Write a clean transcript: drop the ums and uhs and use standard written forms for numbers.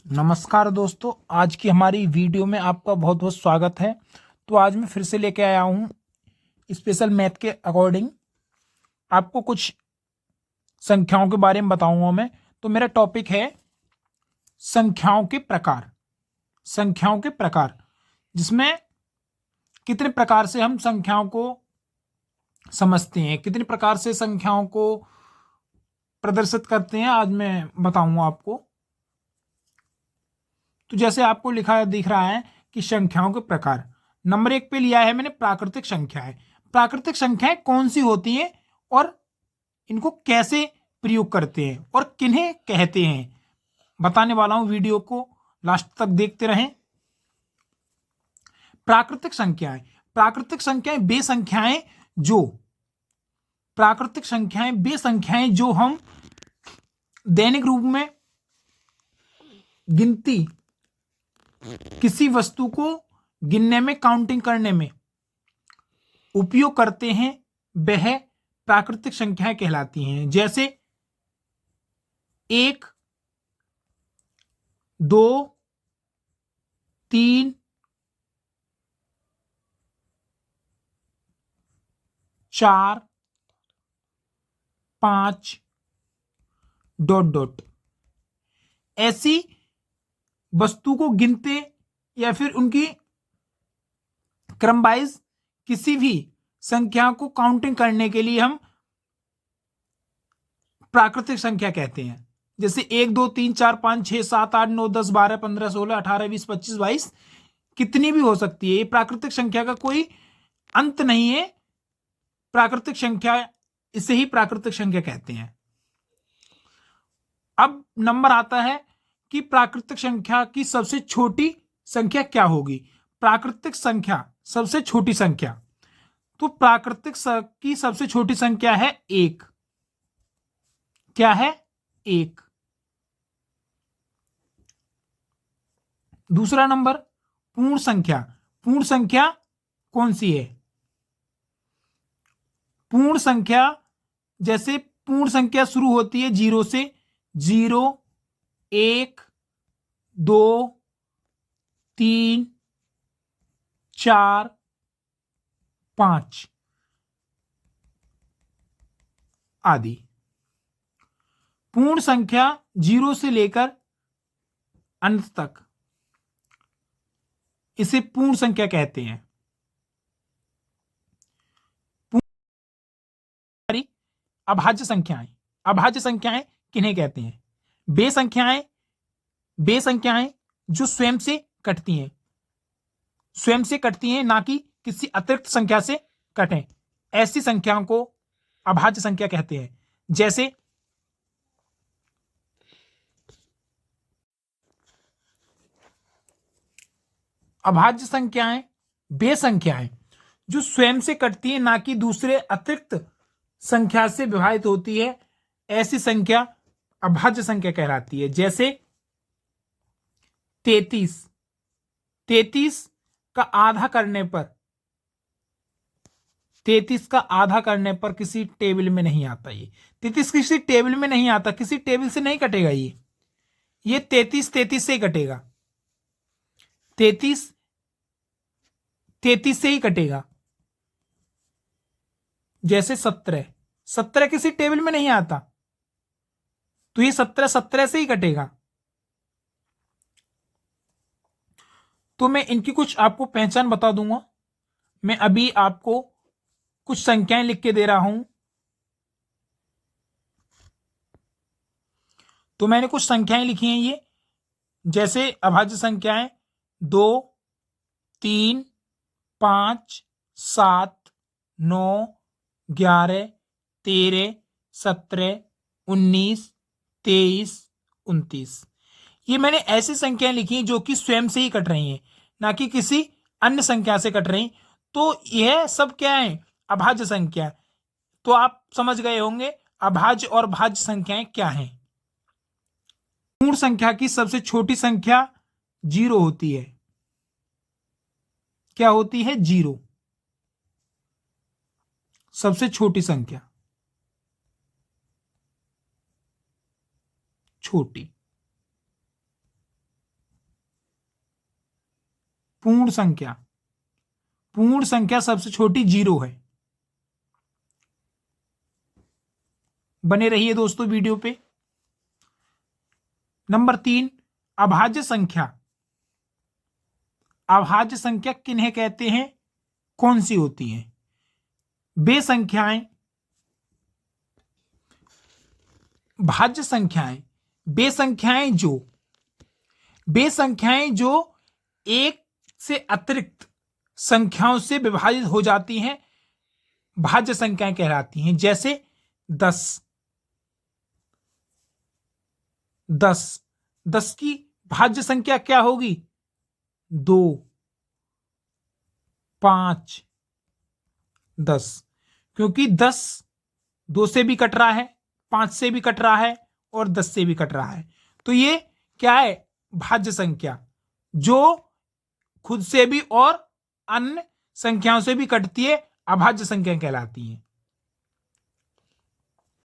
नमस्कार दोस्तों, आज की हमारी वीडियो में आपका बहुत बहुत स्वागत है। तो आज मैं फिर से लेके आया हूँ स्पेशल मैथ के अकॉर्डिंग आपको कुछ संख्याओं के बारे में बताऊंगा मैं। तो मेरा टॉपिक है संख्याओं के प्रकार। संख्याओं के प्रकार, जिसमें कितने प्रकार से हम संख्याओं को समझते हैं, कितने प्रकार से संख्याओं को प्रदर्शित करते हैं, आज मैं बताऊंगा आपको। तो जैसे आपको लिखा दिख रहा है कि संख्याओं के प्रकार, नंबर 1 पे लिया है मैंने प्राकृतिक संख्याएं। प्राकृतिक संख्याएं कौन सी होती हैं और इनको कैसे प्रयोग करते हैं और किन्हें कहते हैं, बताने वाला हूं। वीडियो को लास्ट तक देखते रहें। प्राकृतिक संख्याएं, प्राकृतिक संख्याएं वे संख्याएं जो प्राकृतिक संख्याएं वे संख्याएं जो हम दैनिक रूप में गिनती, किसी वस्तु को गिनने में, काउंटिंग करने में उपयोग करते हैं, वह प्राकृतिक संख्याएं कहलाती हैं। जैसे 1, 2, 3, 4, 5 ... ऐसी वस्तु को गिनते या फिर उनकी क्रम वाइज किसी भी संख्या को काउंटिंग करने के लिए हम प्राकृतिक संख्या कहते हैं। जैसे 1, 2, 3, 4, 5, 6, 7, 8, 9, 10, 12, 15, 16, 18, 20, 25, 22, कितनी भी हो सकती है। ये प्राकृतिक संख्या का कोई अंत नहीं है। प्राकृतिक संख्या, इसे ही प्राकृतिक संख्या कहते हैं। अब नंबर आता है कि प्राकृतिक संख्या की सबसे छोटी संख्या क्या होगी। प्राकृतिक संख्या सबसे छोटी संख्या, तो प्राकृतिक की सबसे छोटी संख्या है 1। क्या है? 1। दूसरा नंबर पूर्ण संख्या। पूर्ण संख्या कौन सी है? पूर्ण संख्या, जैसे पूर्ण संख्या शुरू होती है 0 से। 0, 1, 2, 3, 4, 5 आदि। पूर्ण संख्या 0 से लेकर अंत तक, इसे पूर्ण संख्या कहते हैं। अभाज्य संख्याएं, अभाज्य संख्याएं किन्हें कहते हैं? वे संख्याएं, वे संख्याएं जो स्वयं से कटती हैं, स्वयं से कटती हैं, ना कि किसी अतिरिक्त संख्या से कटें, ऐसी संख्याओं को अभाज्य संख्या कहते हैं। जैसे अभाज्य संख्याएं वे संख्याएं जो स्वयं से कटती है, ना कि दूसरे अतिरिक्त संख्या से विभाजित होती है, ऐसी संख्या अभाज्य संख्या कहलाती है। जैसे 33, 33 का आधा करने पर, 33 का आधा करने पर किसी टेबल में नहीं आता। ये 33 किसी टेबल में नहीं आता, किसी टेबल से नहीं कटेगा। ये 33 33 से ही कटेगा। 33 33 से ही कटेगा। जैसे 17, 17 किसी टेबल में नहीं आता, तो ये 17 17 से ही कटेगा। तो मैं इनकी कुछ आपको पहचान बता दूंगा। मैं अभी आपको कुछ संख्याएं लिख के दे रहा हूं। तो मैंने कुछ संख्याएं लिखी हैं ये, जैसे अभाज्य संख्याएं 2, 3, 5, 7, 9, 11, 13, 17, 19, 23, 29। ये मैंने ऐसी संख्याएं लिखी हैं जो कि स्वयं से ही कट रही हैं, ना कि किसी अन्य संख्या से कट रही। तो यह सब क्या है? अभाज्य संख्या। तो आप समझ गए होंगे अभाज्य और भाज्य संख्याएं क्या हैं। पूर्ण संख्या की सबसे छोटी संख्या 0 होती है। क्या होती है? 0 सबसे छोटी संख्या, छोटी। पूर्ण संख्या, पूर्ण संख्या सबसे छोटी 0 है। बने रहिए दोस्तों वीडियो पे। नंबर 3, अभाज्य संख्या। अभाज्य संख्या किन्हें कहते हैं, कौन सी होती हैं? वे संख्याएं, भाज्य संख्याएं, वे संख्याएं जो एक से अतिरिक्त संख्याओं से विभाजित हो जाती हैं, भाज्य संख्याएं कहलाती हैं। जैसे 10 की भाज्य संख्या क्या होगी? 2, 5, 10, क्योंकि 10 2 से भी कट रहा है, 5 से भी कट रहा है और 10 से भी कट रहा है। तो ये क्या है? भाज्य संख्या, जो खुद से भी और अन्य संख्याओं से भी कटती है, अभाज्य संख्या कहलाती है।